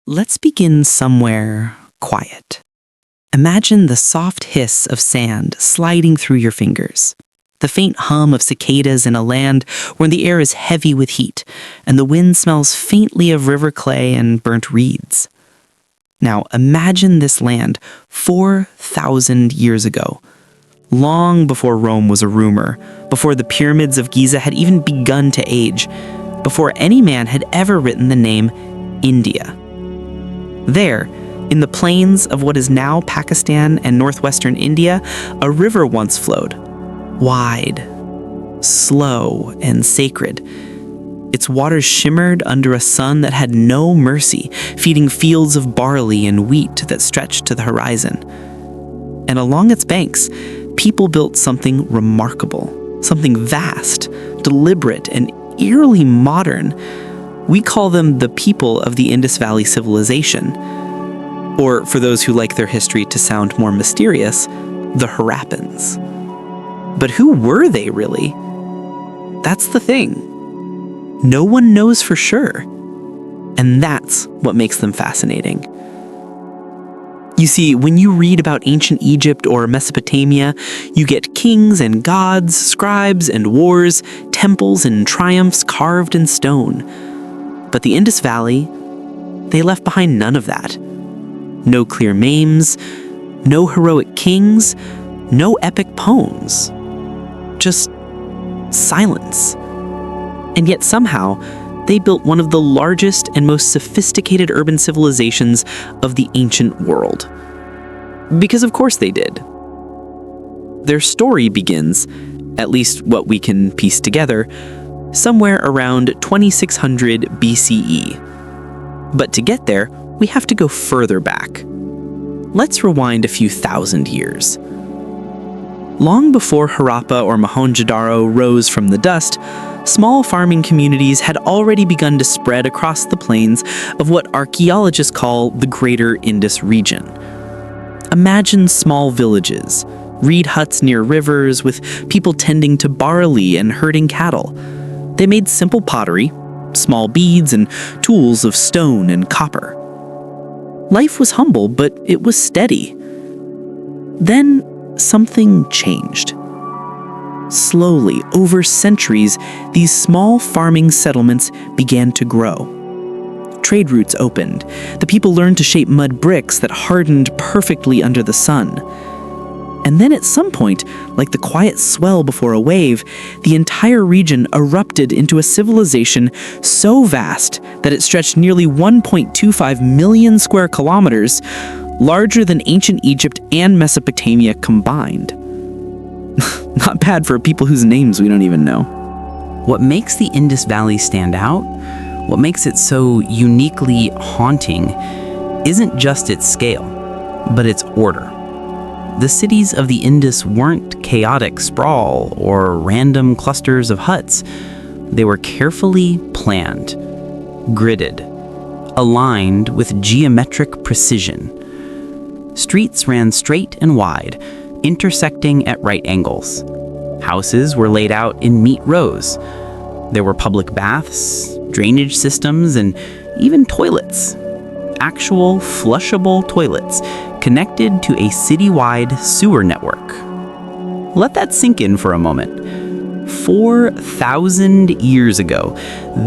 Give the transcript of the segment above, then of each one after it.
Let's begin somewhere quiet. Imagine the soft hiss of sand sliding through your fingers, the faint hum of cicadas in a land where the air is heavy with heat, and the wind smells faintly of river clay and burnt reeds. Now imagine this land 4,000 years ago, long before Rome was a rumor, before the pyramids of Giza had even begun to age, before any man had ever written the name India. There, in the plains of what is now Pakistan and northwestern India, a river once flowed, wide, slow, and sacred. Its waters shimmered under a sun that had no mercy, feeding fields of barley and wheat that stretched to the horizon. And along its banks, people built something remarkable, something vast, deliberate, and eerily modern. We call them the people of the Indus Valley Civilization. Or, for those who like their history to sound more mysterious, the Harappans. But who were they really? That's the thing. No one knows for sure. And that's what makes them fascinating. You see, when you read about ancient Egypt or Mesopotamia, you get kings and gods, scribes and wars, temples and triumphs carved in stone. But the Indus Valley, they left behind none of that. No clear names, no heroic kings, no epic poems. Just silence. And yet somehow, they built one of the largest and most sophisticated urban civilizations of the ancient world. Because of course they did. Their story begins, at least what we can piece together, somewhere around 2600 BCE. But to get there, we have to go further back. Let's rewind a few thousand years. Long before Harappa or Mohenjo-Daro rose from the dust, small farming communities had already begun to spread across the plains of what archaeologists call the Greater Indus region. Imagine small villages, reed huts near rivers with people tending to barley and herding cattle. They made simple pottery, small beads, and tools of stone and copper. Life was humble, but it was steady. Then something changed. Slowly, over centuries, these small farming settlements began to grow. Trade routes opened. The people learned to shape mud bricks that hardened perfectly under the sun. And then at some point, like the quiet swell before a wave, the entire region erupted into a civilization so vast that it stretched nearly 1.25 million square kilometers, larger than ancient Egypt and Mesopotamia combined. Not bad for people whose names we don't even know. What makes the Indus Valley stand out, what makes it so uniquely haunting, isn't just its scale, but its order. The cities of the Indus weren't chaotic sprawl or random clusters of huts. They were carefully planned, gridded, aligned with geometric precision. Streets ran straight and wide, intersecting at right angles. Houses were laid out in neat rows. There were public baths, drainage systems, and even toilets. Actual flushable toilets connected to a citywide sewer network. Let that sink in for a moment. 4,000 years ago,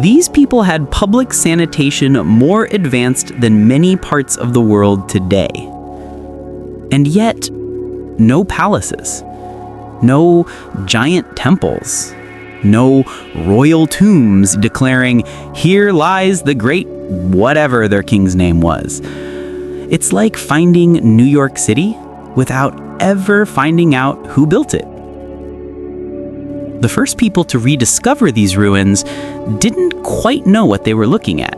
these people had public sanitation more advanced than many parts of the world today. And yet, no palaces, no giant temples, no royal tombs declaring, "Here lies the great whatever their king's name was." It's like finding New York City without ever finding out who built it. The first people to rediscover these ruins didn't quite know what they were looking at.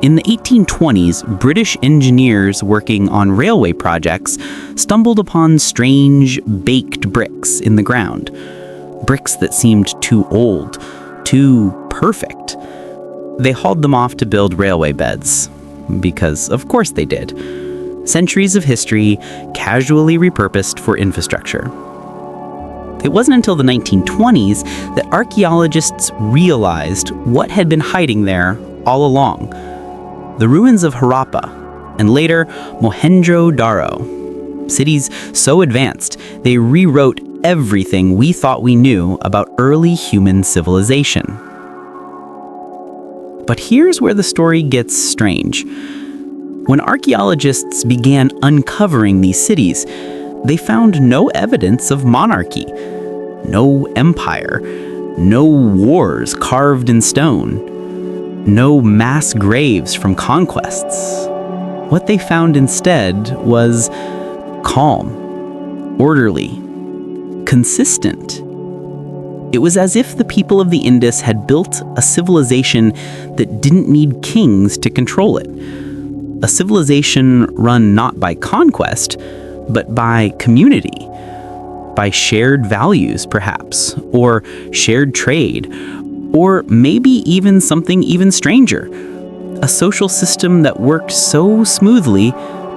In the 1820s, British engineers working on railway projects stumbled upon strange, baked bricks in the ground. Bricks that seemed too old, too perfect. They hauled them off to build railway beds. Because, of course they did. Centuries of history casually repurposed for infrastructure. It wasn't until the 1920s that archaeologists realized what had been hiding there all along. the ruins of Harappa, and later Mohenjo-Daro. Cities so advanced, they rewrote everything we thought we knew about early human civilization. But here's where the story gets strange. When archaeologists began uncovering these cities, they found no evidence of monarchy, no empire, no wars carved in stone, no mass graves from conquests. What they found instead was calm, orderly, consistent. It was as if the people of the Indus had built a civilization that didn't need kings to control it. A civilization run not by conquest, but by community, by shared values, perhaps, or shared trade, or maybe even something even stranger, a social system that worked so smoothly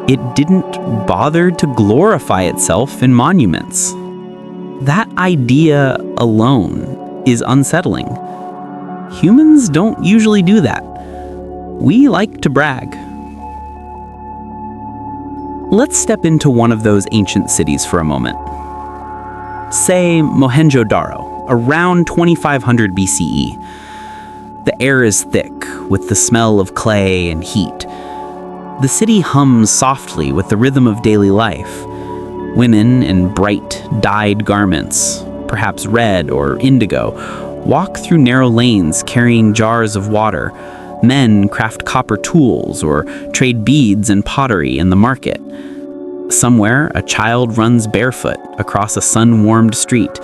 it didn't bother to glorify itself in monuments. That idea alone is unsettling. Humans don't usually do that. We like to brag. Let's step into one of those ancient cities for a moment. Say Mohenjo-Daro, around 2500 BCE. The air is thick with the smell of clay and heat. The city hums softly with the rhythm of daily life. Women in bright, dyed garments, perhaps red or indigo, walk through narrow lanes carrying jars of water. Men craft copper tools or trade beads and pottery in the market. Somewhere, a child runs barefoot across a sun-warmed street,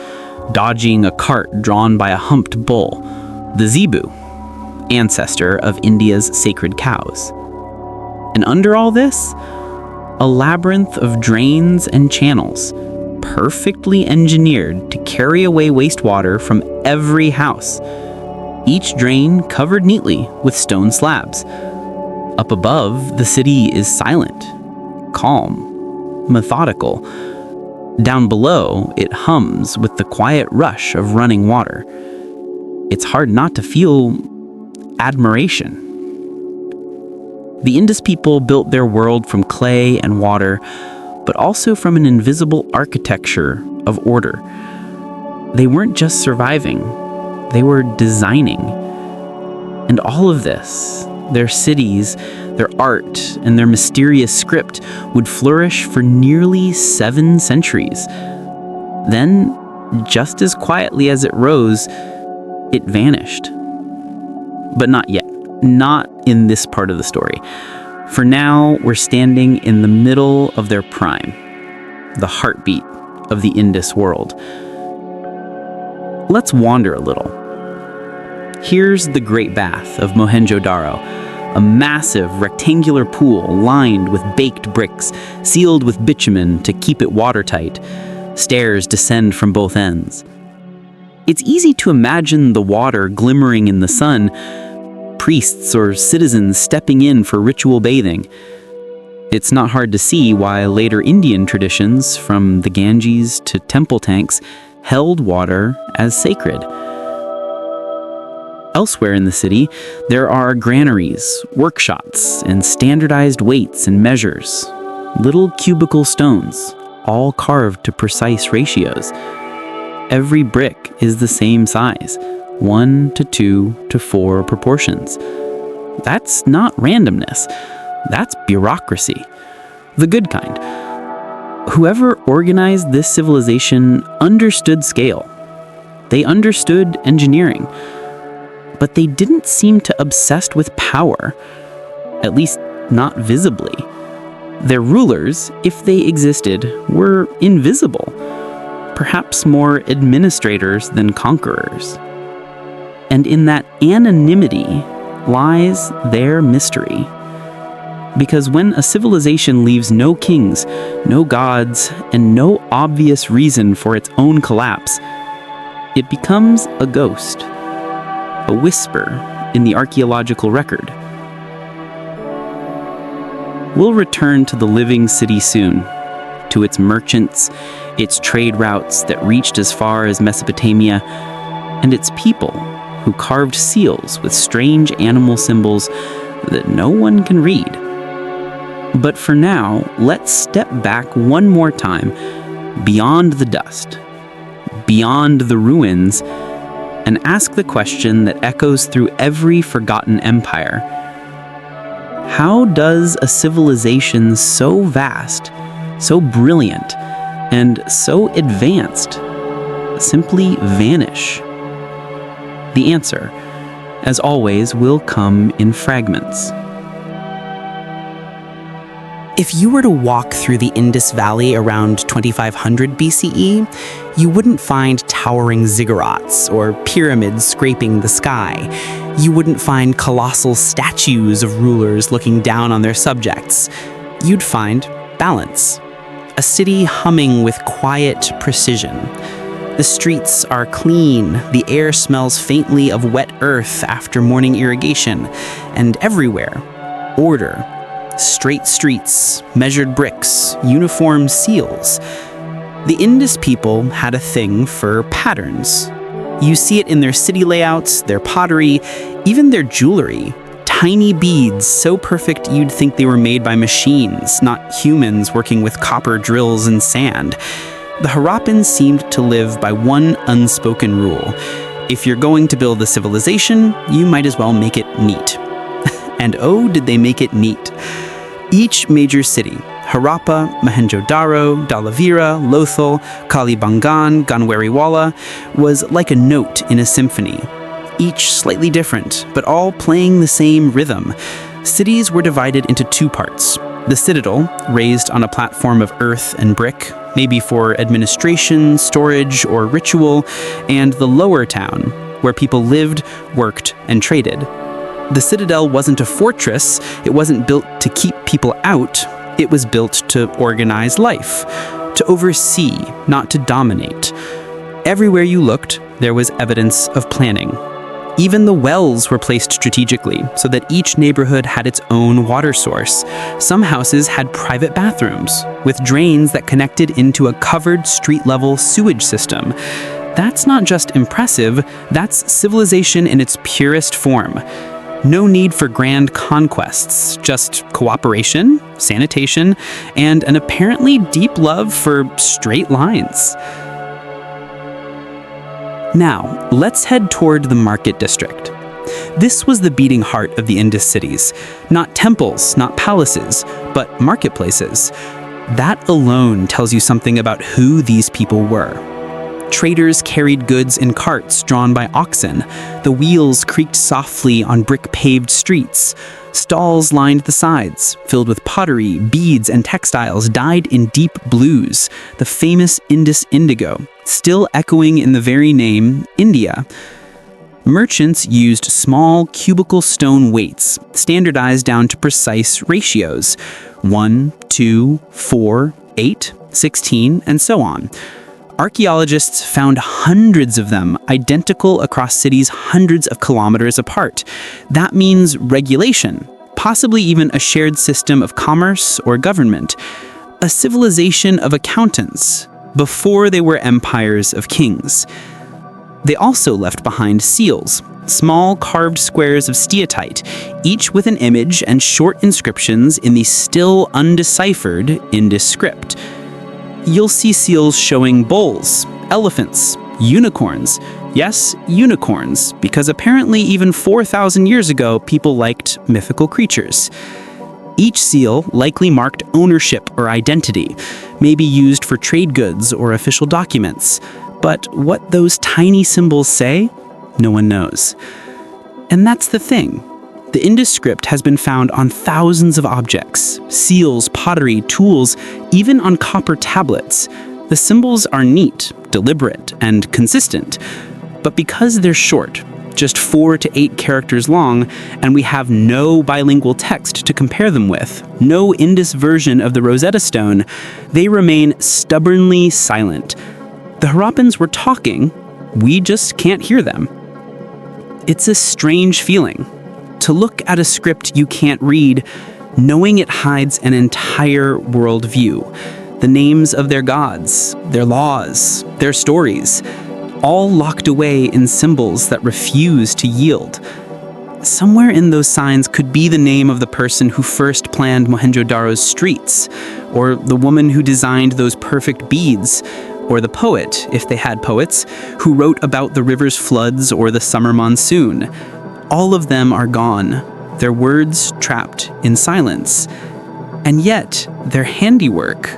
dodging a cart drawn by a humped bull, the zebu, ancestor of India's sacred cows. And under all this, a labyrinth of drains and channels, perfectly engineered to carry away wastewater from every house. Each drain covered neatly with stone slabs. Up above, the city is silent, calm, methodical. Down below, it hums with the quiet rush of running water. It's hard not to feel admiration. The Indus people built their world from clay and water, but also from an invisible architecture of order. They weren't just surviving, they were designing. And all of this, their cities, their art, and their mysterious script would flourish for nearly 7 centuries. Then, just as quietly as it rose, it vanished. But not yet. Not in this part of the story. For now, we're standing in the middle of their prime, the heartbeat of the Indus world. Let's wander a little. Here's the Great Bath of Mohenjo-Daro, a massive rectangular pool lined with baked bricks, sealed with bitumen to keep it watertight. Stairs descend from both ends. It's easy to imagine the water glimmering in the sun, priests or citizens stepping in for ritual bathing. It's not hard to see why later Indian traditions, from the Ganges to temple tanks, held water as sacred. Elsewhere in the city, there are granaries, workshops, and standardized weights and measures. Little cubical stones, all carved to precise ratios. Every brick is the same size, 1 to 2 to 4 proportions. That's not randomness. That's bureaucracy. The good kind. Whoever organized this civilization understood scale. They understood engineering. But they didn't seem to obsessed with power, at least not visibly. Their rulers, if they existed, were invisible, perhaps more administrators than conquerors. And in that anonymity lies their mystery. Because when a civilization leaves no kings, no gods, and no obvious reason for its own collapse, it becomes a ghost, a whisper in the archaeological record. We'll return to the living city soon, to its merchants, its trade routes that reached as far as Mesopotamia, and its people who carved seals with strange animal symbols that no one can read. But for now, let's step back one more time, beyond the dust, beyond the ruins, and ask the question that echoes through every forgotten empire. How does a civilization so vast, so brilliant, and so advanced simply vanish? The answer, as always, will come in fragments. If you were to walk through the Indus Valley around 2500 BCE, you wouldn't find towering ziggurats or pyramids scraping the sky. You wouldn't find colossal statues of rulers looking down on their subjects. You'd find balance. A city humming with quiet precision. The streets are clean, the air smells faintly of wet earth after morning irrigation, and everywhere, order. Straight streets, measured bricks, uniform seals. The Indus people had a thing for patterns. You see it in their city layouts, their pottery, even their jewelry. Tiny beads so perfect you'd think they were made by machines, not humans working with copper drills and sand. The Harappans seemed to live by one unspoken rule. If you're going to build a civilization, you might as well make it neat. And oh, did they make it neat. Each major city, Harappa, Mohenjo-Daro, Dhalavira, Lothal, Kalibangan, Ganweriwala, was like a note in a symphony. Each slightly different, but all playing the same rhythm. Cities were divided into two parts. The citadel, raised on a platform of earth and brick, maybe for administration, storage, or ritual, and the lower town, where people lived, worked, and traded. The citadel wasn't a fortress, it wasn't built to keep people out, it was built to organize life, to oversee, not to dominate. Everywhere you looked, there was evidence of planning. Even the wells were placed strategically, so that each neighborhood had its own water source. Some houses had private bathrooms, with drains that connected into a covered street-level sewage system. That's not just impressive, that's civilization in its purest form. No need for grand conquests, just cooperation, sanitation, and an apparently deep love for straight lines. Now, let's head toward the market district. This was the beating heart of the Indus cities. Not temples, not palaces, but marketplaces. That alone tells you something about who these people were. Traders carried goods in carts drawn by oxen. The wheels creaked softly on brick-paved streets. Stalls lined the sides, filled with pottery, beads, and textiles dyed in deep blues, the famous Indus indigo, still echoing in the very name, India. Merchants used small cubical stone weights, standardized down to precise ratios, 1, 2, 4, 8, 16, and so on. Archaeologists found hundreds of them, identical across cities hundreds of kilometers apart. That means regulation, possibly even a shared system of commerce or government. A civilization of accountants, before they were empires of kings. They also left behind seals, small carved squares of steatite, each with an image and short inscriptions in the still undeciphered Indus script. You'll see seals showing bulls, elephants, unicorns. Yes, unicorns, because apparently even 4,000 years ago, people liked mythical creatures. Each seal likely marked ownership or identity, maybe used for trade goods or official documents. But what those tiny symbols say, no one knows. And that's the thing. The Indus script has been found on thousands of objects, seals, pottery, tools, even on copper tablets. The symbols are neat, deliberate, and consistent. But because they're short, just 4 to 8 characters long, and we have no bilingual text to compare them with, no Indus version of the Rosetta Stone, they remain stubbornly silent. The Harappans were talking, we just can't hear them. It's a strange feeling. To look at a script you can't read, knowing it hides an entire worldview. The names of their gods, their laws, their stories, all locked away in symbols that refuse to yield. somewhere in those signs could be the name of the person who first planned Mohenjo-Daro's streets, or the woman who designed those perfect beads, or the poet, if they had poets, who wrote about the river's floods or the summer monsoon. All of them are gone, their words trapped in silence. And yet, their handiwork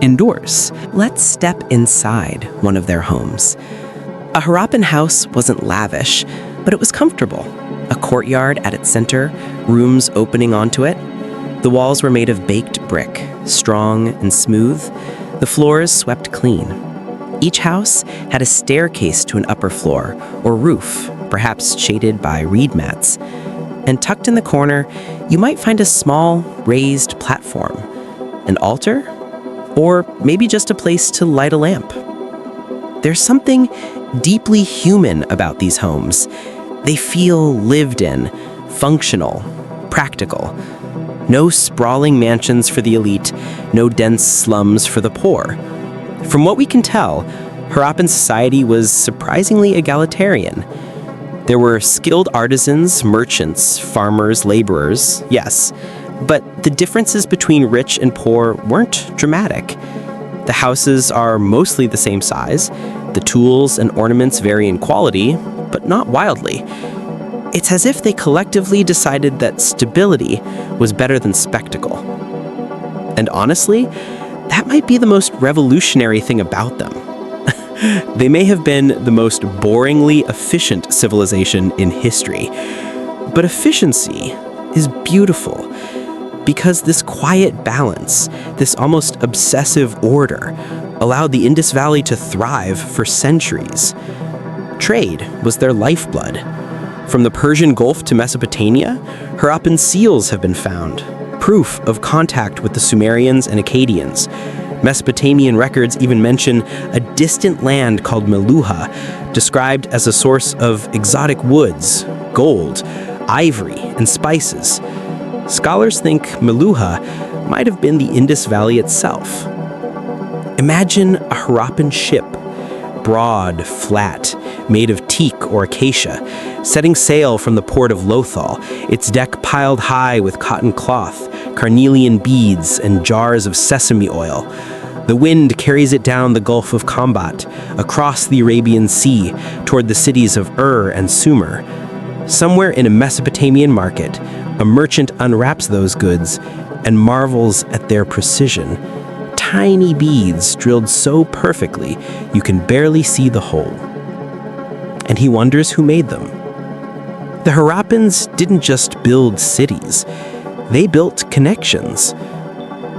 endures. Let's step inside one of their homes. A Harappan house wasn't lavish, but it was comfortable. A courtyard at its center, rooms opening onto it. The walls were made of baked brick, strong and smooth. The floors swept clean. Each house had a staircase to an upper floor, or roof, perhaps shaded by reed mats. And tucked in the corner, you might find a small, raised platform, an altar, or maybe just a place to light a lamp. There's something deeply human about these homes. They feel lived in, functional, practical. No sprawling mansions for the elite, no dense slums for the poor. From what we can tell, Harappan society was surprisingly egalitarian. There were skilled artisans, merchants, farmers, laborers, yes, but the differences between rich and poor weren't dramatic. The houses are mostly the same size. The tools and ornaments vary in quality, but not wildly. It's as if they collectively decided that stability was better than spectacle. And honestly, that might be the most revolutionary thing about them. They may have been the most boringly efficient civilization in history, but efficiency is beautiful because this quiet balance, this almost obsessive order, allowed the Indus Valley to thrive for centuries. Trade was their lifeblood. From the Persian Gulf to Mesopotamia, Harappan seals have been found, proof of contact with the Sumerians and Akkadians. Mesopotamian records even mention a distant land called Meluha, described as a source of exotic woods, gold, ivory, and spices. Scholars think Meluha might have been the Indus Valley itself. Imagine a Harappan ship, broad, flat, made of teak or acacia, setting sail from the port of Lothal, its deck piled high with cotton cloth, carnelian beads, and jars of sesame oil. The wind carries it down the Gulf of Combat, across the Arabian Sea, toward the cities of Ur and Sumer. Somewhere in a Mesopotamian market, a merchant unwraps those goods and marvels at their precision. Tiny beads drilled so perfectly you can barely see the hole. And he wonders who made them. The Harappans didn't just build cities, they built connections.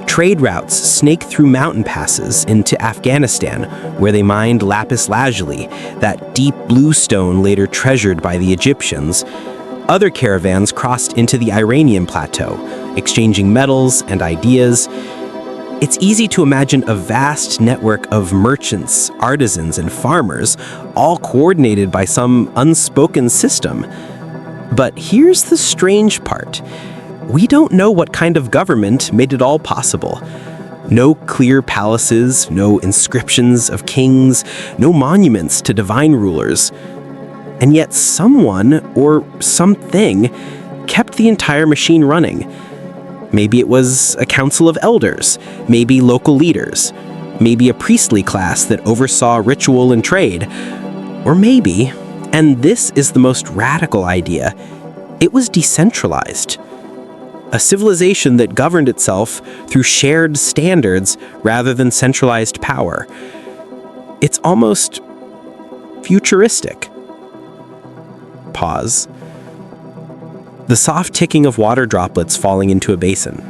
Trade routes snake through mountain passes into Afghanistan, where they mined lapis lazuli, that deep blue stone later treasured by the Egyptians. Other caravans crossed into the Iranian plateau, exchanging metals and ideas. It's easy to imagine a vast network of merchants, artisans, and farmers, all coordinated by some unspoken system. But here's the strange part. We don't know what kind of government made it all possible. No clear palaces, no inscriptions of kings, no monuments to divine rulers. And yet someone, or something, kept the entire machine running. Maybe it was a council of elders, maybe local leaders, maybe a priestly class that oversaw ritual and trade. Or maybe, and this is the most radical idea, it was decentralized. A civilization that governed itself through shared standards rather than centralized power. It's almost futuristic. Pause. The soft ticking of water droplets falling into a basin.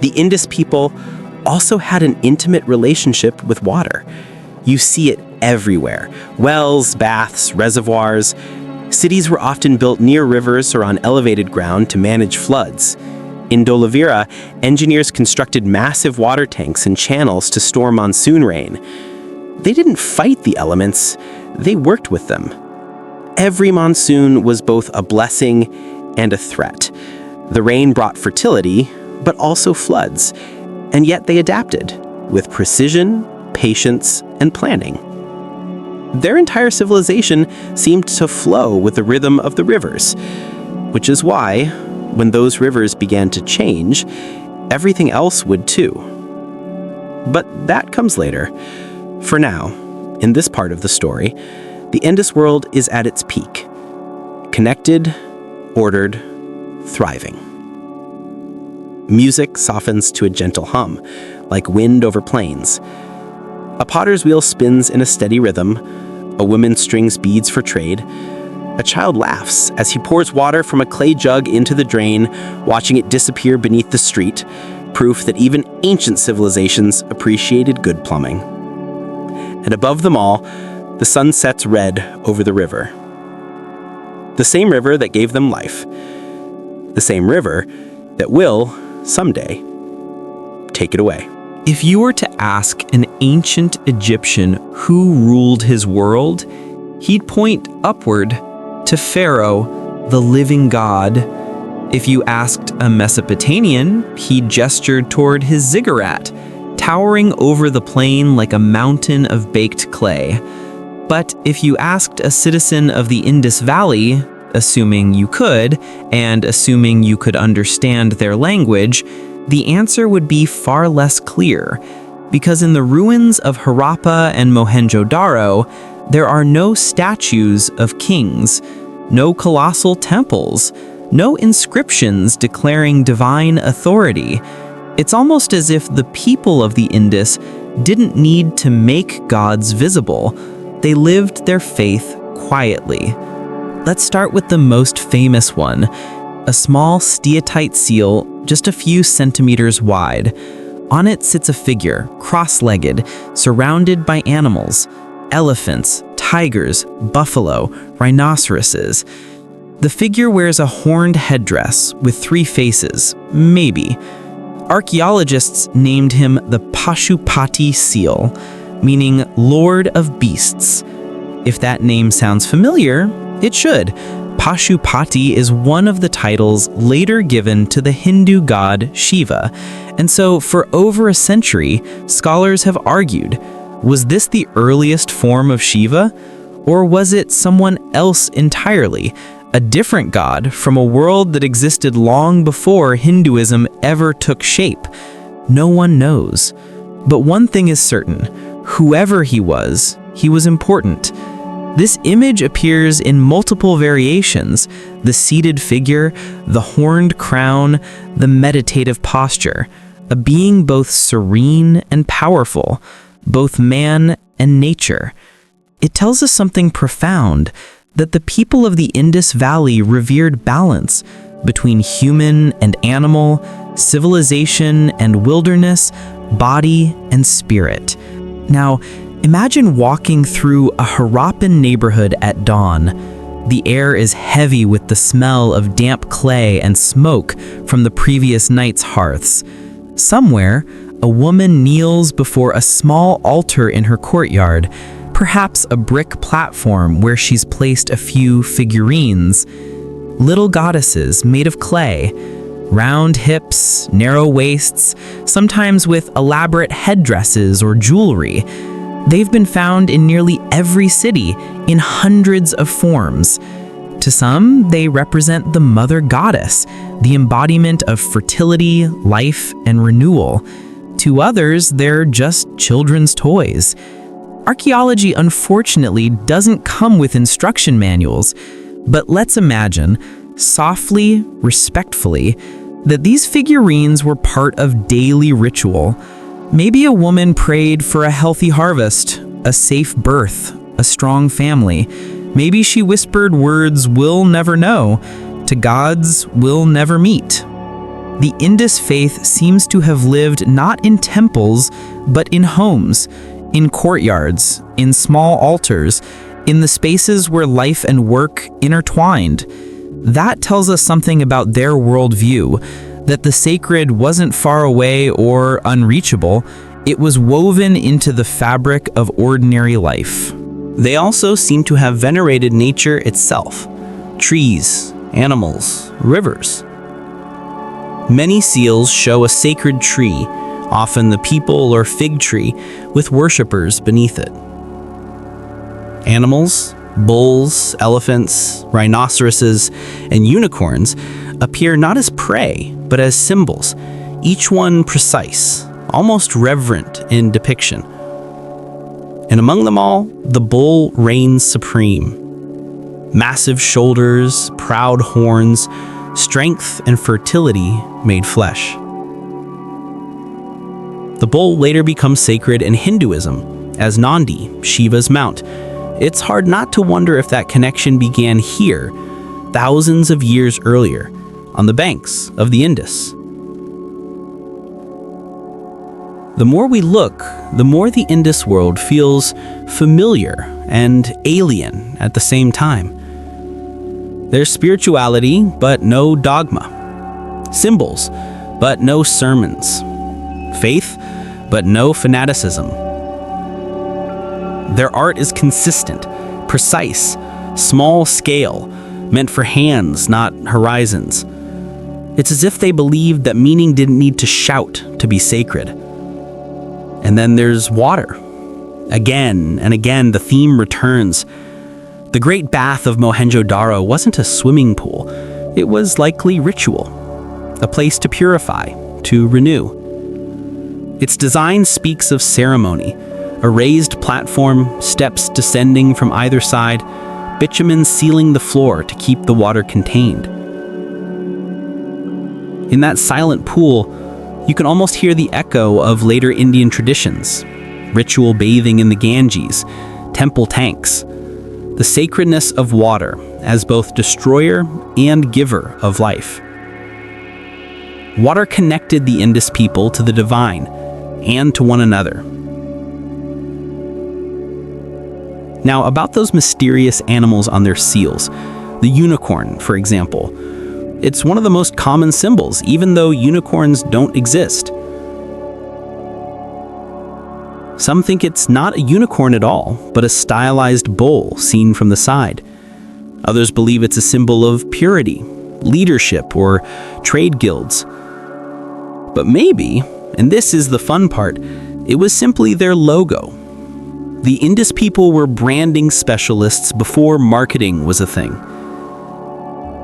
The Indus people also had an intimate relationship with water. You see it everywhere. Wells, baths, reservoirs. Cities were often built near rivers or on elevated ground to manage floods. In Dolavira, engineers constructed massive water tanks and channels to store monsoon rain. They didn't fight the elements, they worked with them. Every monsoon was both a blessing and a threat. The rain brought fertility, but also floods, and yet they adapted with precision, patience, and planning. their entire civilization seemed to flow with the rhythm of the rivers, which is why, when those rivers began to change, everything else would too. But that comes later. For now, in this part of the story, the Indus world is at its peak. Connected, ordered, thriving. Music softens to a gentle hum, like wind over plains. A potter's wheel spins in a steady rhythm. A woman strings beads for trade. A child laughs as he pours water from a clay jug into the drain, watching it disappear beneath the street, proof that even ancient civilizations appreciated good plumbing. And above them all, the sun sets red over the river. The same river that gave them life. The same river that will, someday, take it away. If you were to ask an ancient Egyptian who ruled his world, he'd point upward to Pharaoh, the living god. If you asked a Mesopotamian, he gestured toward his ziggurat, towering over the plain like a mountain of baked clay. But if you asked a citizen of the Indus Valley, assuming you could, and assuming you could understand their language, the answer would be far less clear, because in the ruins of Harappa and Mohenjo-Daro, there are no statues of kings, no colossal temples, no inscriptions declaring divine authority. It's almost as if the people of the Indus didn't need to make gods visible. They lived their faith quietly. Let's start with the most famous one, a small steatite seal just a few centimeters wide. On it sits a figure, cross-legged, surrounded by animals, elephants, tigers, buffalo, rhinoceroses. The figure wears a horned headdress with 3 faces, maybe. Archaeologists named him the Pashupati seal, meaning Lord of Beasts. If that name sounds familiar, it should. Pashupati is one of the titles later given to the Hindu god Shiva, and so for over a century, scholars have argued, was this the earliest form of Shiva, or was it someone else entirely, a different god from a world that existed long before Hinduism ever took shape? No one knows. But one thing is certain, whoever he was important. This image appears in multiple variations: the seated figure, the horned crown, the meditative posture, a being both serene and powerful, both man and nature. It tells us something profound, that the people of the Indus Valley revered balance between human and animal, civilization and wilderness, body and spirit. Now, imagine walking through a Harappan neighborhood at dawn. The air is heavy with the smell of damp clay and smoke from the previous night's hearths. Somewhere, a woman kneels before a small altar in her courtyard, perhaps a brick platform where she's placed a few figurines. Little goddesses made of clay, round hips, narrow waists, sometimes with elaborate headdresses or jewelry. They've been found in nearly every city, in hundreds of forms. To some, they represent the mother goddess, the embodiment of fertility, life, and renewal. To others, they're just children's toys. Archaeology, unfortunately, doesn't come with instruction manuals, but let's imagine, softly, respectfully, that these figurines were part of daily ritual. Maybe a woman prayed for a healthy harvest, a safe birth, a strong family. Maybe she whispered words we'll never know to gods we'll never meet. The Indus faith seems to have lived not in temples, but in homes, in courtyards, in small altars, in the spaces where life and work intertwined. That tells us something about their worldview, that the sacred wasn't far away or unreachable, it was woven into the fabric of ordinary life. They also seem to have venerated nature itself, trees, animals, rivers. Many seals show a sacred tree, often the peepal or fig tree, with worshippers beneath it. Animals, bulls, elephants, rhinoceroses, and unicorns appear not as prey, but as symbols, each one precise, almost reverent in depiction. And among them all, the bull reigns supreme. Massive shoulders, proud horns, strength and fertility made flesh. The bull later becomes sacred in Hinduism as Nandi, Shiva's mount. It's hard not to wonder if that connection began here, thousands of years earlier, on the banks of the Indus. The more we look, the more the Indus world feels familiar and alien at the same time. There's spirituality, but no dogma. Symbols, but no sermons. Faith, but no fanaticism. Their art is consistent, precise, small scale, meant for hands, not horizons. It's as if they believed that meaning didn't need to shout to be sacred. And then there's water. Again and again, the theme returns. The Great Bath of Mohenjo-Daro wasn't a swimming pool. It was likely ritual, a place to purify, to renew. Its design speaks of ceremony, a raised platform, steps descending from either side, bitumen sealing the floor to keep the water contained. In that silent pool, you can almost hear the echo of later Indian traditions, ritual bathing in the Ganges, temple tanks, the sacredness of water as both destroyer and giver of life. Water connected the Indus people to the divine and to one another. Now, about those mysterious animals on their seals, the unicorn, for example. It's one of the most common symbols, even though unicorns don't exist. Some think it's not a unicorn at all, but a stylized bull seen from the side. Others believe it's a symbol of purity, leadership, or trade guilds. But maybe, and this is the fun part, it was simply their logo. The Indus people were branding specialists before marketing was a thing.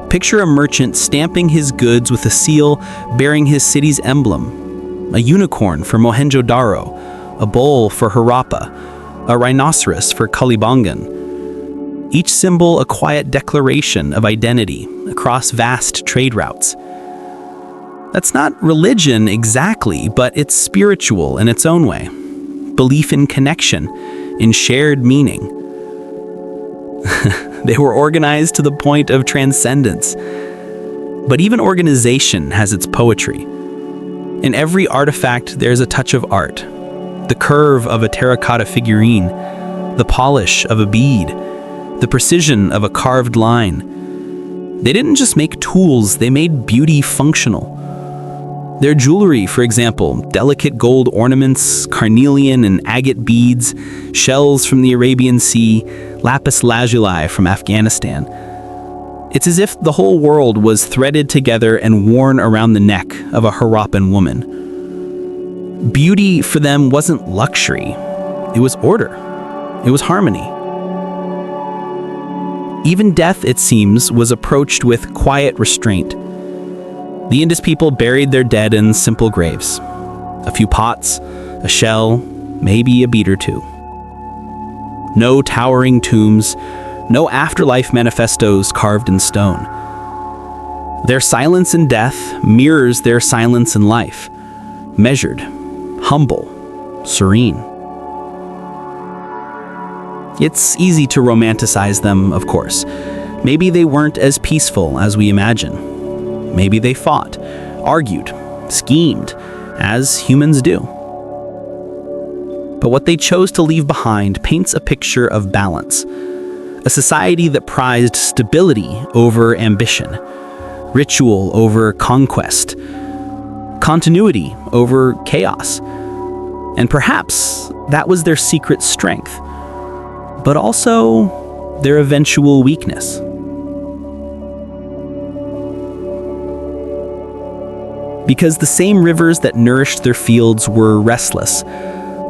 Picture a merchant stamping his goods with a seal bearing his city's emblem, a unicorn for Mohenjo-Daro, a bull for Harappa, a rhinoceros for Kalibangan. Each symbol a quiet declaration of identity across vast trade routes. That's not religion exactly, but it's spiritual in its own way. Belief in connection, in shared meaning. They were organized to the point of transcendence. But even organization has its poetry. In every artifact, there's a touch of art. The curve of a terracotta figurine, the polish of a bead, the precision of a carved line. They didn't just make tools, they made beauty functional. Their jewelry, for example, delicate gold ornaments, carnelian and agate beads, shells from the Arabian Sea, lapis lazuli from Afghanistan. It's as if the whole world was threaded together and worn around the neck of a Harappan woman. Beauty for them wasn't luxury, it was order, it was harmony. Even death, it seems, was approached with quiet restraint. The Indus people buried their dead in simple graves. A few pots, a shell, maybe a bead or two. No towering tombs, no afterlife manifestos carved in stone. Their silence in death mirrors their silence in life, measured, humble, serene. It's easy to romanticize them, of course. Maybe they weren't as peaceful as we imagine. Maybe they fought, argued, schemed, as humans do. But what they chose to leave behind paints a picture of balance. A society that prized stability over ambition, ritual over conquest, continuity over chaos. And perhaps that was their secret strength, but also their eventual weakness. Because the same rivers that nourished their fields were restless,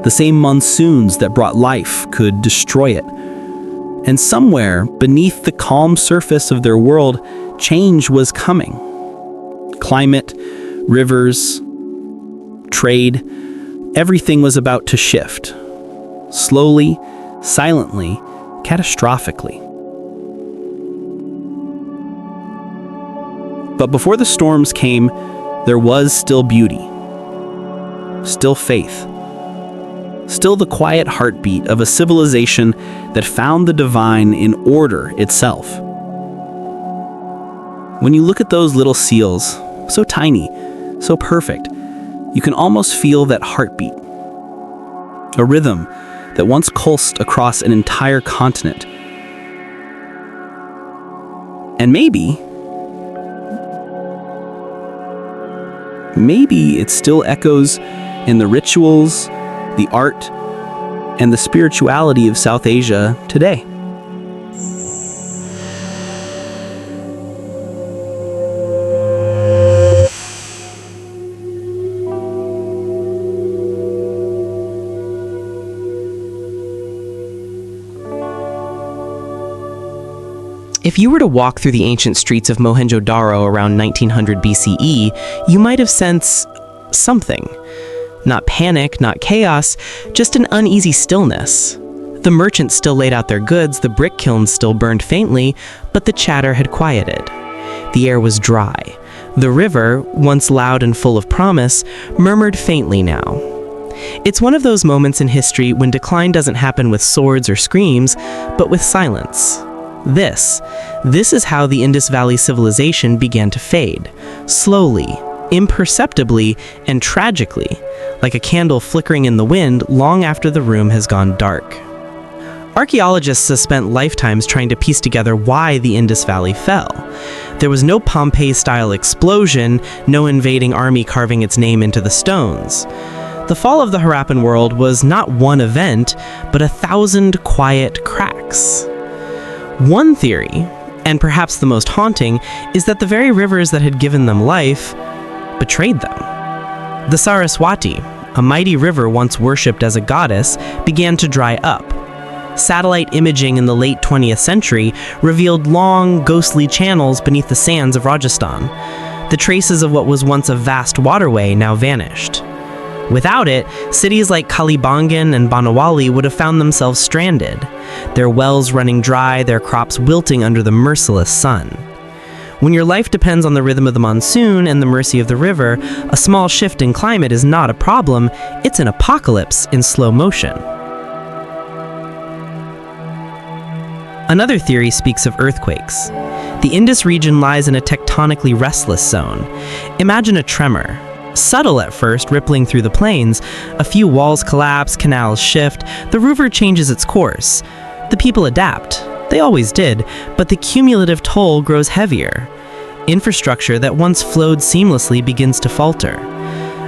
the same monsoons that brought life could destroy it. And somewhere beneath the calm surface of their world, change was coming. Climate, rivers, trade, everything was about to shift. Slowly, silently, catastrophically. But before the storms came, there was still beauty, still faith, still the quiet heartbeat of a civilization that found the divine in order itself. When you look at those little seals, so tiny, so perfect, you can almost feel that heartbeat, a rhythm that once pulsed across an entire continent. And maybe it still echoes in the rituals, the art, and the spirituality of South Asia today. If you were to walk through the ancient streets of Mohenjo-Daro around 1900 BCE, you might have sensed something. Not panic, not chaos, just an uneasy stillness. The merchants still laid out their goods, the brick kilns still burned faintly, but the chatter had quieted. The air was dry. The river, once loud and full of promise, murmured faintly now. It's one of those moments in history when decline doesn't happen with swords or screams, but with silence. This is how the Indus Valley Civilization began to fade, slowly, imperceptibly, and tragically, like a candle flickering in the wind long after the room has gone dark. Archaeologists have spent lifetimes trying to piece together why the Indus Valley fell. There was no Pompeii-style explosion, no invading army carving its name into the stones. The fall of the Harappan world was not one event, but 1,000 quiet cracks. One theory, and perhaps the most haunting, is that the very rivers that had given them life betrayed them. The Saraswati, a mighty river once worshipped as a goddess, began to dry up. Satellite imaging in the late 20th century revealed long, ghostly channels beneath the sands of Rajasthan. The traces of what was once a vast waterway now vanished. Without it, cities like Kalibangan and Banawali would have found themselves stranded, their wells running dry, their crops wilting under the merciless sun. When your life depends on the rhythm of the monsoon and the mercy of the river, a small shift in climate is not a problem, it's an apocalypse in slow motion. Another theory speaks of earthquakes. The Indus region lies in a tectonically restless zone. Imagine a tremor. Subtle at first, rippling through the plains. A few walls collapse, canals shift, the river changes its course. The people adapt. They always did, but the cumulative toll grows heavier. Infrastructure that once flowed seamlessly begins to falter.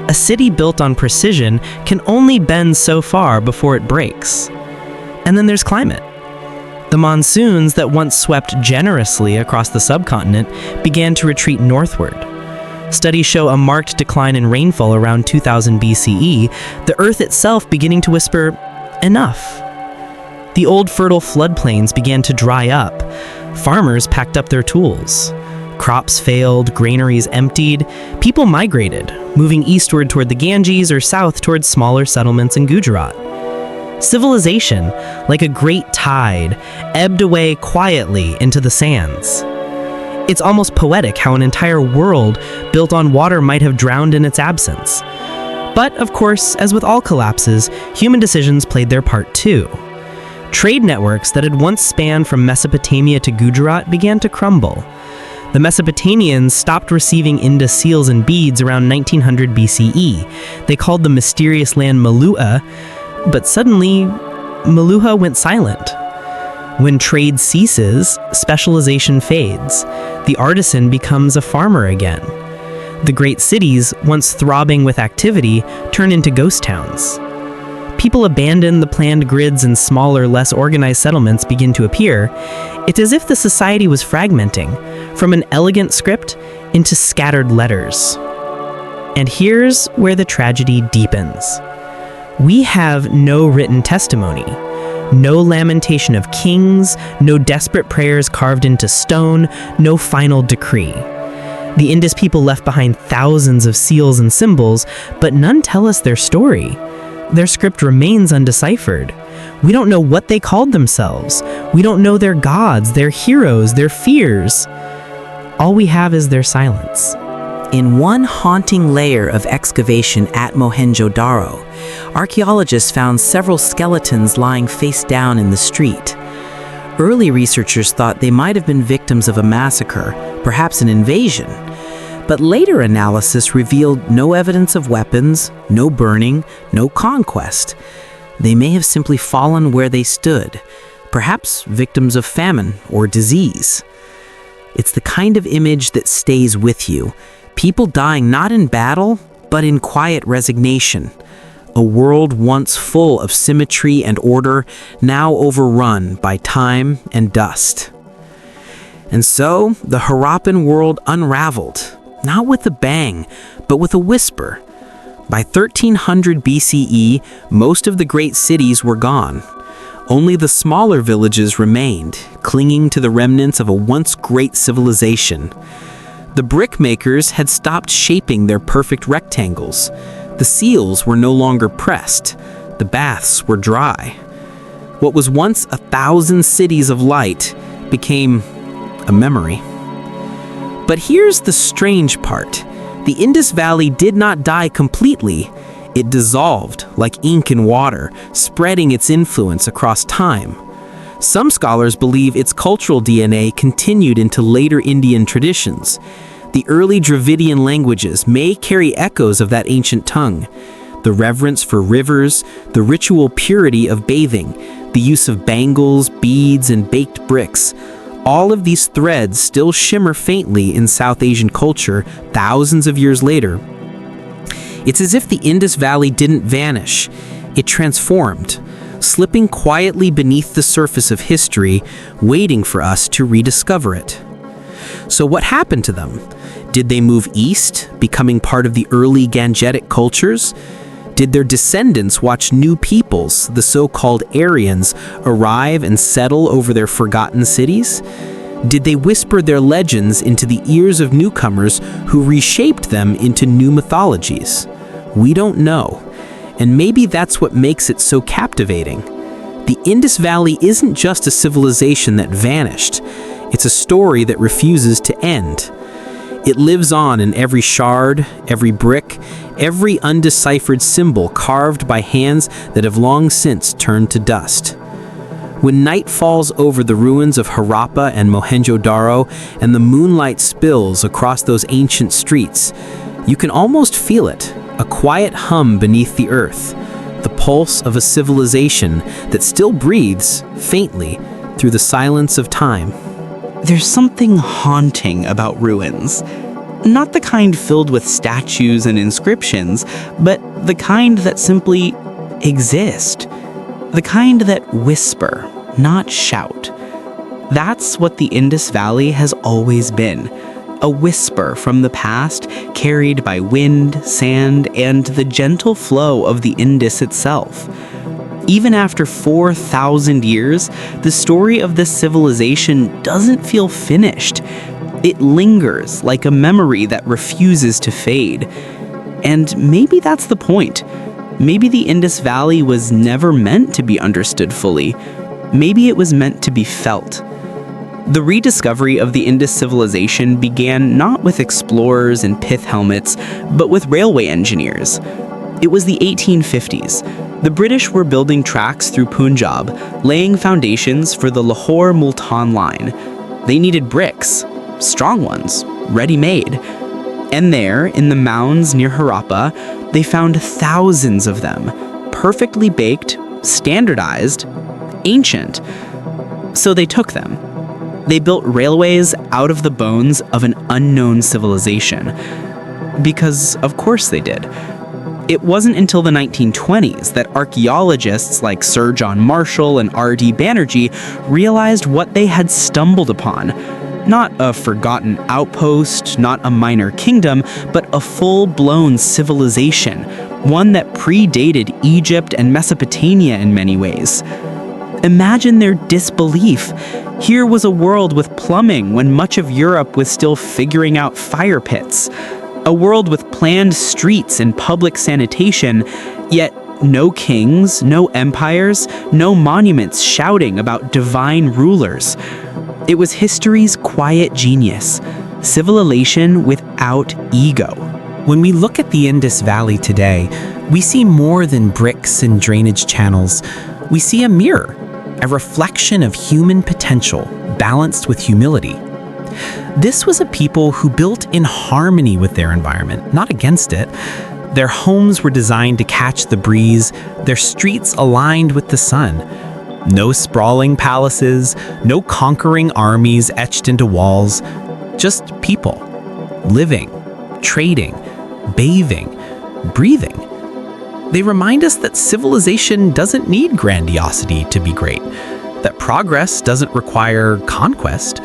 A city built on precision can only bend so far before it breaks. And then there's climate. The monsoons that once swept generously across the subcontinent began to retreat northward. Studies show a marked decline in rainfall around 2000 BCE, the earth itself beginning to whisper, "Enough." The old fertile floodplains began to dry up. Farmers packed up their tools. Crops failed, granaries emptied. People migrated, moving eastward toward the Ganges or south toward smaller settlements in Gujarat. Civilization, like a great tide, ebbed away quietly into the sands. It's almost poetic how an entire world built on water might have drowned in its absence. But, of course, as with all collapses, human decisions played their part too. Trade networks that had once spanned from Mesopotamia to Gujarat began to crumble. The Mesopotamians stopped receiving Indus seals and beads around 1900 BCE. They called the mysterious land Meluha, but suddenly, Meluha went silent. When trade ceases, specialization fades. The artisan becomes a farmer again. The great cities, once throbbing with activity, turn into ghost towns. People abandon the planned grids and smaller, less organized settlements begin to appear. It's as if the society was fragmenting, from an elegant script into scattered letters. And here's where the tragedy deepens. We have no written testimony. No lamentation of kings, no desperate prayers carved into stone, no final decree. The Indus people left behind thousands of seals and symbols, but none tell us their story. Their script remains undeciphered. We don't know what they called themselves. We don't know their gods, their heroes, their fears. All we have is their silence. In one haunting layer of excavation at Mohenjo-Daro, archaeologists found several skeletons lying face down in the street. Early researchers thought they might have been victims of a massacre, perhaps an invasion. But later analysis revealed no evidence of weapons, no burning, no conquest. They may have simply fallen where they stood, perhaps victims of famine or disease. It's the kind of image that stays with you. People dying not in battle, but in quiet resignation. A world once full of symmetry and order, now overrun by time and dust. And so, the Harappan world unraveled, not with a bang, but with a whisper. By 1300 BCE, most of the great cities were gone. Only the smaller villages remained, clinging to the remnants of a once great civilization. The brickmakers had stopped shaping their perfect rectangles. The seals were no longer pressed. The baths were dry. What was once 1,000 cities of light became a memory. But here's the strange part. The Indus Valley did not die completely. It dissolved like ink in water, spreading its influence across time. Some scholars believe its cultural DNA continued into later Indian traditions. The early Dravidian languages may carry echoes of that ancient tongue. The reverence for rivers, the ritual purity of bathing, the use of bangles, beads, and baked bricks. All of these threads still shimmer faintly in South Asian culture thousands of years later. It's as if the Indus Valley didn't vanish. It transformed, slipping quietly beneath the surface of history, waiting for us to rediscover it. So what happened to them? Did they move east, becoming part of the early Gangetic cultures? Did their descendants watch new peoples, the so-called Aryans, arrive and settle over their forgotten cities? Did they whisper their legends into the ears of newcomers who reshaped them into new mythologies? We don't know, and maybe that's what makes it so captivating. The Indus Valley isn't just a civilization that vanished. It's a story that refuses to end. It lives on in every shard, every brick, every undeciphered symbol carved by hands that have long since turned to dust. When night falls over the ruins of Harappa and Mohenjo-Daro and the moonlight spills across those ancient streets, you can almost feel it, a quiet hum beneath the earth, the pulse of a civilization that still breathes, faintly, through the silence of time. There's something haunting about ruins. Not the kind filled with statues and inscriptions, but the kind that simply exist. The kind that whisper, not shout. That's what the Indus Valley has always been. A whisper from the past carried by wind, sand, and the gentle flow of the Indus itself. Even after 4,000 years, the story of this civilization doesn't feel finished. It lingers like a memory that refuses to fade. And maybe that's the point. Maybe the Indus Valley was never meant to be understood fully. Maybe it was meant to be felt. The rediscovery of the Indus civilization began not with explorers and pith helmets, but with railway engineers. It was the 1850s. The British were building tracks through Punjab, laying foundations for the Lahore-Multan line. They needed bricks, strong ones, ready-made. And there, in the mounds near Harappa, they found thousands of them, perfectly baked, standardized, ancient. So they took them. They built railways out of the bones of an unknown civilization. Because, of course they did. It wasn't until the 1920s that archaeologists like Sir John Marshall and R.D. Banerjee realized what they had stumbled upon. Not a forgotten outpost, not a minor kingdom, but a full-blown civilization, one that predated Egypt and Mesopotamia in many ways. Imagine their disbelief. Here was a world with plumbing when much of Europe was still figuring out fire pits. A world with planned streets and public sanitation, yet no kings, no empires, no monuments shouting about divine rulers. It was history's quiet genius, civilization without ego. When we look at the Indus Valley today, we see more than bricks and drainage channels. We see a mirror, a reflection of human potential balanced with humility. This was a people who built in harmony with their environment, not against it. Their homes were designed to catch the breeze, their streets aligned with the sun. No sprawling palaces, no conquering armies etched into walls, just people, living, trading, bathing, breathing. They remind us that civilization doesn't need grandiosity to be great, that progress doesn't require conquest.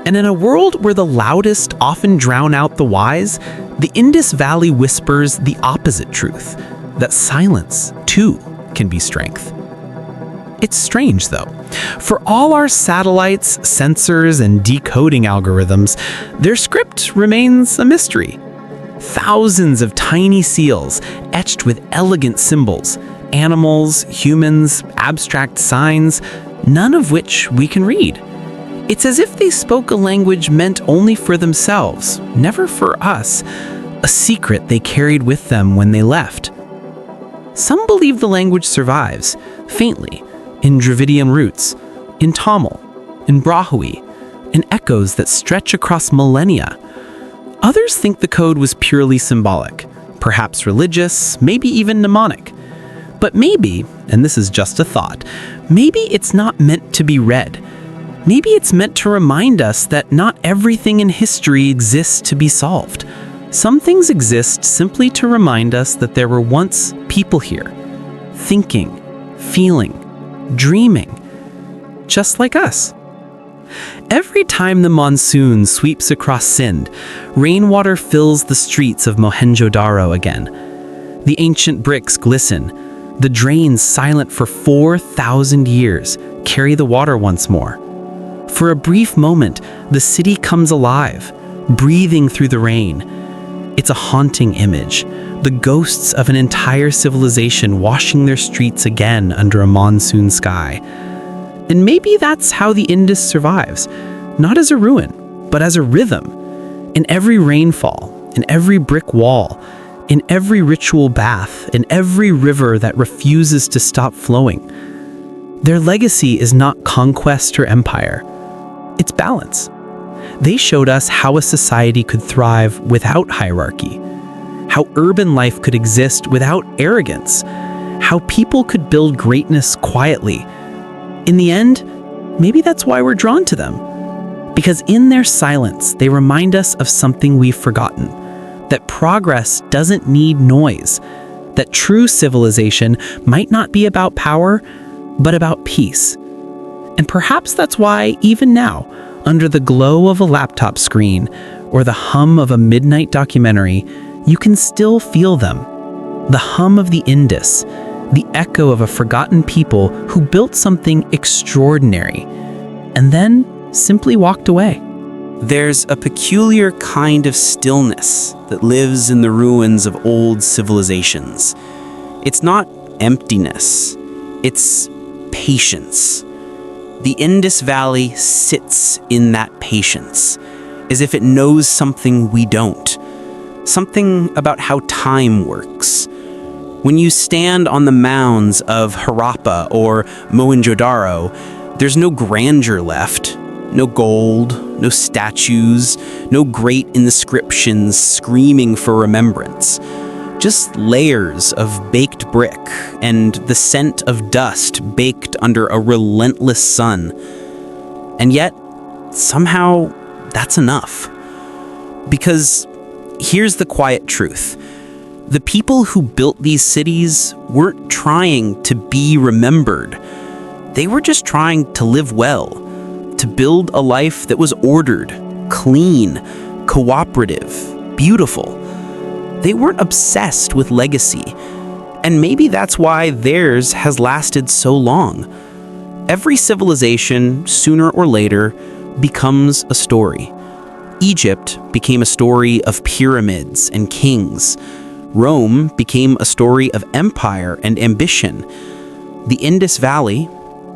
And in a world where the loudest often drown out the wise, the Indus Valley whispers the opposite truth, that silence, too, can be strength. It's strange, though. For all our satellites, sensors, and decoding algorithms, their script remains a mystery. Thousands of tiny seals etched with elegant symbols, animals, humans, abstract signs, none of which we can read. It's as if they spoke a language meant only for themselves, never for us, a secret they carried with them when they left. Some believe the language survives, faintly, in Dravidian roots, in Tamil, in Brahui, in echoes that stretch across millennia. Others think the code was purely symbolic, perhaps religious, maybe even mnemonic. But maybe, and this is just a thought, maybe it's not meant to be read. Maybe it's meant to remind us that not everything in history exists to be solved. Some things exist simply to remind us that there were once people here, thinking, feeling, dreaming, just like us. Every time the monsoon sweeps across Sindh, rainwater fills the streets of Mohenjo-Daro again. The ancient bricks glisten. The drains, silent for 4,000 years, carry the water once more. For a brief moment, the city comes alive, breathing through the rain. It's a haunting image, the ghosts of an entire civilization washing their streets again under a monsoon sky. And maybe that's how the Indus survives, not as a ruin, but as a rhythm. In every rainfall, in every brick wall, in every ritual bath, in every river that refuses to stop flowing. Their legacy is not conquest or empire. It's balance. They showed us how a society could thrive without hierarchy, how urban life could exist without arrogance, how people could build greatness quietly. In the end, maybe that's why we're drawn to them. Because in their silence, they remind us of something we've forgotten, that progress doesn't need noise, that true civilization might not be about power, but about peace. And perhaps that's why, even now, under the glow of a laptop screen or the hum of a midnight documentary, you can still feel them. The hum of the Indus, the echo of a forgotten people who built something extraordinary, and then simply walked away. There's a peculiar kind of stillness that lives in the ruins of old civilizations. It's not emptiness, it's patience. The Indus Valley sits in that patience, as if it knows something we don't, something about how time works. When you stand on the mounds of Harappa or Mohenjo-Daro, there's no grandeur left, no gold, no statues, no great inscriptions screaming for remembrance. Just layers of baked brick and the scent of dust baked under a relentless sun. And yet, somehow, that's enough. Because here's the quiet truth. The people who built these cities weren't trying to be remembered. They were just trying to live well, to build a life that was ordered, clean, cooperative, beautiful. They weren't obsessed with legacy, and maybe that's why theirs has lasted so long. Every civilization, sooner or later, becomes a story. Egypt became a story of pyramids and kings. Rome became a story of empire and ambition. The Indus Valley,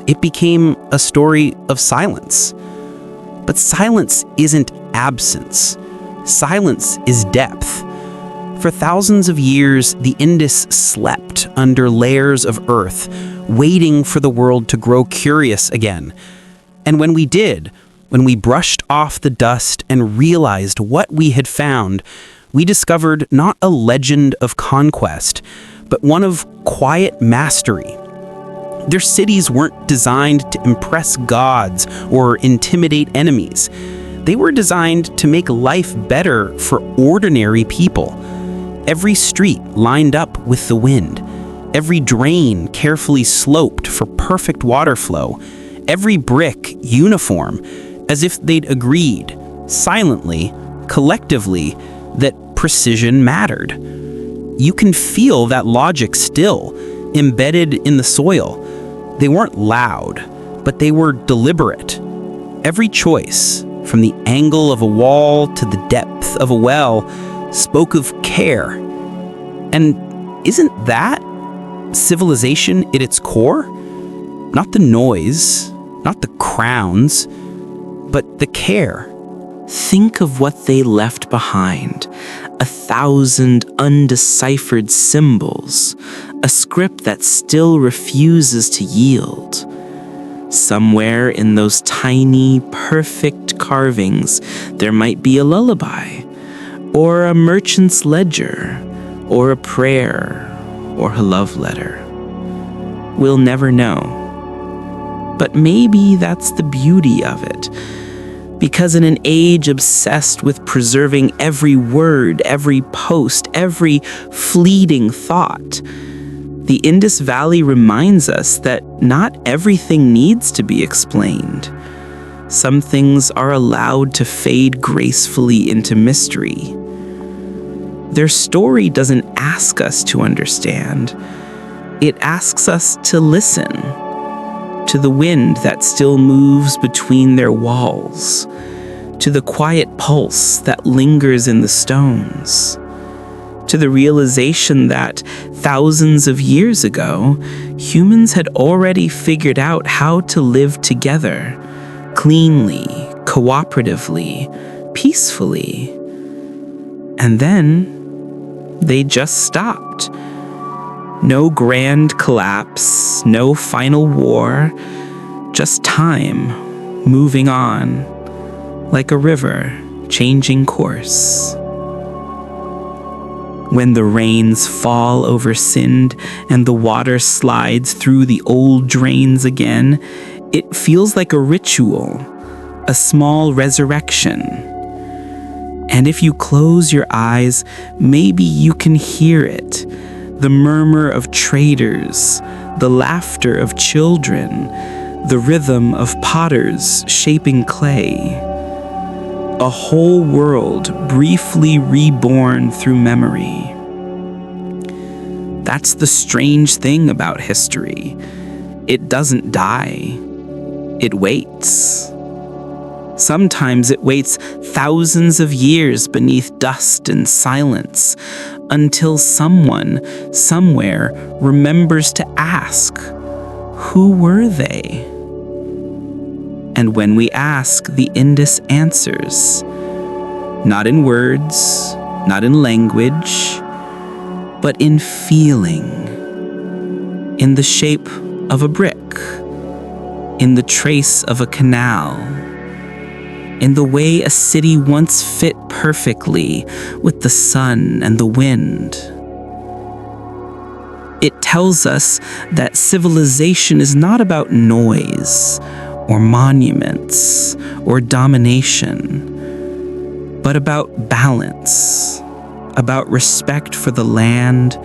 it became a story of silence. But silence isn't absence. Silence is depth. For thousands of years, the Indus slept under layers of earth, waiting for the world to grow curious again. And when we did, when we brushed off the dust and realized what we had found, we discovered not a legend of conquest, but one of quiet mastery. Their cities weren't designed to impress gods or intimidate enemies. They were designed to make life better for ordinary people. Every street lined up with the wind. Every drain carefully sloped for perfect water flow. Every brick uniform, as if they'd agreed, silently, collectively, that precision mattered. You can feel that logic still, embedded in the soil. They weren't loud, but they were deliberate. Every choice, from the angle of a wall to the depth of a well, spoke of care. And isn't that civilization at its core? Not the noise, not the crowns, but the care. Think of what they left behind. 1,000 undeciphered symbols, a script that still refuses to yield. Somewhere in those tiny, perfect carvings, there might be a lullaby, or a merchant's ledger, or a prayer, or a love letter. We'll never know. But maybe that's the beauty of it. Because in an age obsessed with preserving every word, every post, every fleeting thought, the Indus Valley reminds us that not everything needs to be explained. Some things are allowed to fade gracefully into mystery. Their story doesn't ask us to understand. It asks us to listen to the wind that still moves between their walls, to the quiet pulse that lingers in the stones, to the realization that thousands of years ago, humans had already figured out how to live together, cleanly, cooperatively, peacefully. And then they just stopped. No grand collapse, no final war, just time moving on, like a river changing course. When the rains fall over Sind and the water slides through the old drains again, it feels like a ritual, a small resurrection. And if you close your eyes, maybe you can hear it. The murmur of traders, the laughter of children, the rhythm of potters shaping clay. A whole world briefly reborn through memory. That's the strange thing about history. It doesn't die. It waits. Sometimes it waits thousands of years beneath dust and silence until someone, somewhere, remembers to ask, who were they? And when we ask, the Indus answers, not in words, not in language, but in feeling, in the shape of a brick, in the trace of a canal, in the way a city once fit perfectly with the sun and the wind. It tells us that civilization is not about noise or monuments or domination, but about balance, about respect for the land,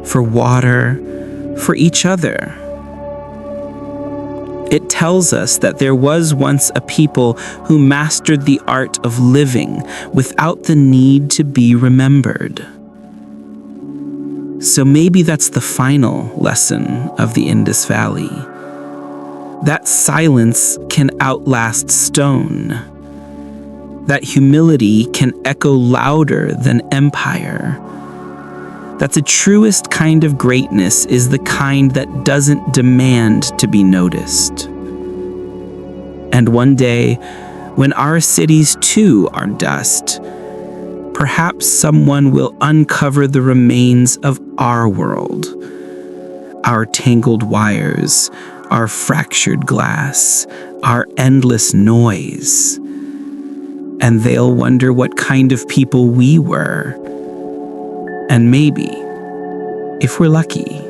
for water, for each other. It tells us that there was once a people who mastered the art of living without the need to be remembered. So maybe that's the final lesson of the Indus Valley. That silence can outlast stone. That humility can echo louder than empire. That the truest kind of greatness is the kind that doesn't demand to be noticed. And one day, when our cities too are dust, perhaps someone will uncover the remains of our world. Our tangled wires, our fractured glass, our endless noise. And they'll wonder what kind of people we were. And maybe, if we're lucky,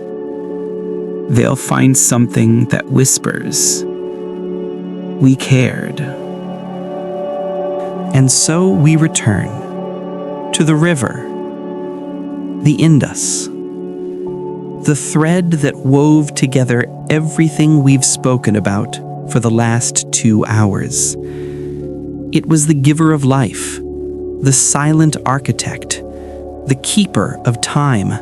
they'll find something that whispers, "We cared." And so we return to the river, the Indus, the thread that wove together everything we've spoken about for the last 2 hours. It was the giver of life, the silent architect, the keeper of time.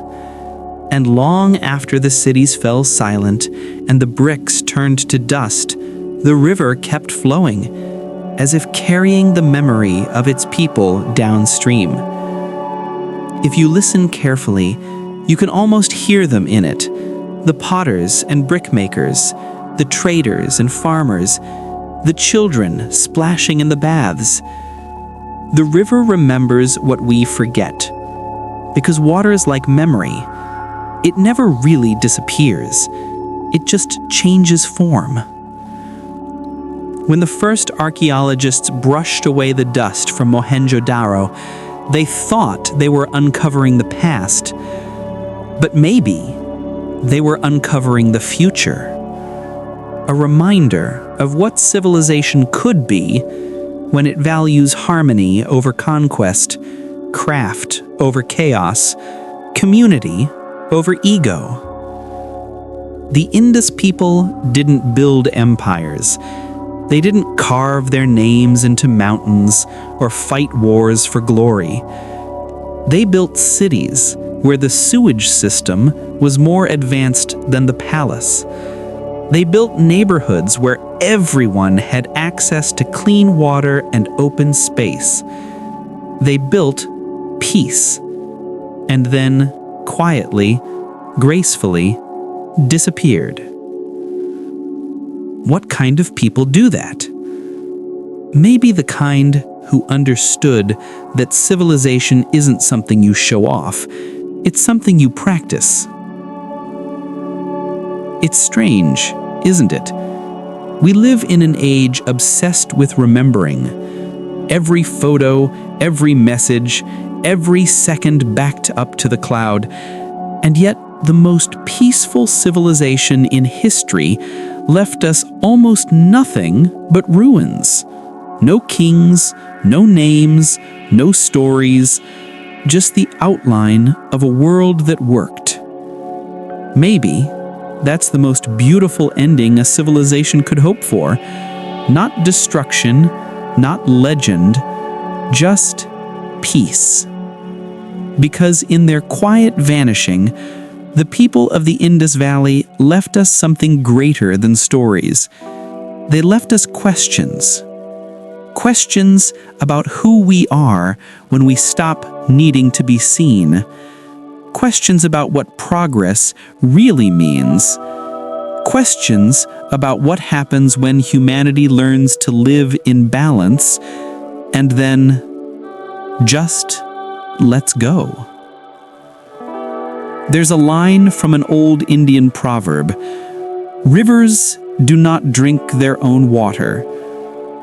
And long after the cities fell silent and the bricks turned to dust, the river kept flowing, as if carrying the memory of its people downstream. If you listen carefully, you can almost hear them in it, the potters and brickmakers, the traders and farmers, the children splashing in the baths. The river remembers what we forget, because water is like memory. It never really disappears. It just changes form. When the first archaeologists brushed away the dust from Mohenjo-Daro, they thought they were uncovering the past. But maybe they were uncovering the future. A reminder of what civilization could be when it values harmony over conquest, craft over chaos, community over ego. The Indus people didn't build empires. They didn't carve their names into mountains or fight wars for glory. They built cities where the sewage system was more advanced than the palace. They built neighborhoods where everyone had access to clean water and open space. They built peace, and then, quietly, gracefully, disappeared. What kind of people do that? Maybe the kind who understood that civilization isn't something you show off, it's something you practice. It's strange, isn't it? We live in an age obsessed with remembering. Every photo, every message, every second backed up to the cloud. And yet, the most peaceful civilization in history left us almost nothing but ruins. No kings, no names, no stories, just the outline of a world that worked. Maybe that's the most beautiful ending a civilization could hope for. Not destruction, not legend, just peace. Because in their quiet vanishing, the people of the Indus Valley left us something greater than stories. They left us questions. Questions about who we are when we stop needing to be seen. Questions about what progress really means. Questions about what happens when humanity learns to live in balance and then just lets go. There's a line from an old Indian proverb: "Rivers do not drink their own water.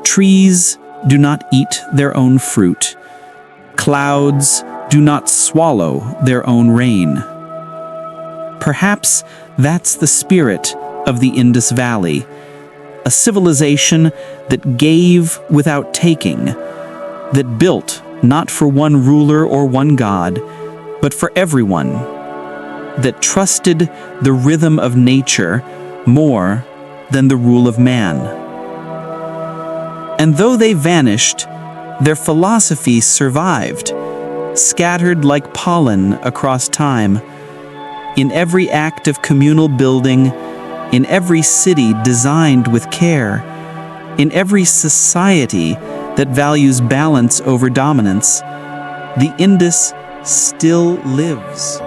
Trees do not eat their own fruit. Clouds do not swallow their own rain." Perhaps that's the spirit of the Indus Valley, a civilization that gave without taking, that built not for one ruler or one god, but for everyone, that trusted the rhythm of nature more than the rule of man. And though they vanished, their philosophy survived, scattered like pollen across time. In every act of communal building, in every city designed with care, in every society that values balance over dominance, the Indus still lives.